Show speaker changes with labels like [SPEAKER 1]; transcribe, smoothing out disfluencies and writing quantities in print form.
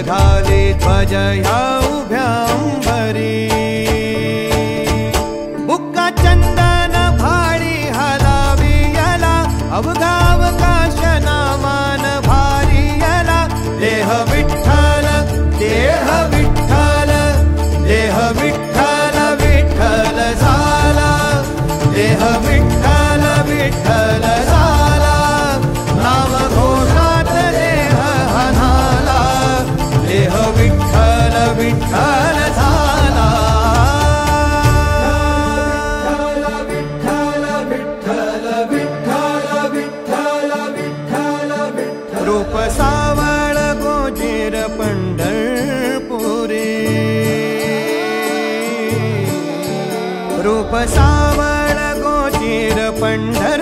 [SPEAKER 1] घाली ध्वज ह्या उभ्या अंबरी बुक्का चंदन भाडी हलावी याला अवघावकाश नामान भारी याला देह विठ्ठल देह विठ्ठल देह विठ्ठल विठ्ठल झाला देह विठ्ठल विठ्ठल झाला नाम घोषात देह हनाला देह विठ्ठल विठ्ठल झाला विठ्ठल विठ्ठल विठ्ठल विठ्ठल विठ्ठल विठ्ठल रूप सावळ गोजीर पंढरपुरी रूप सावळ गोजीर पंढर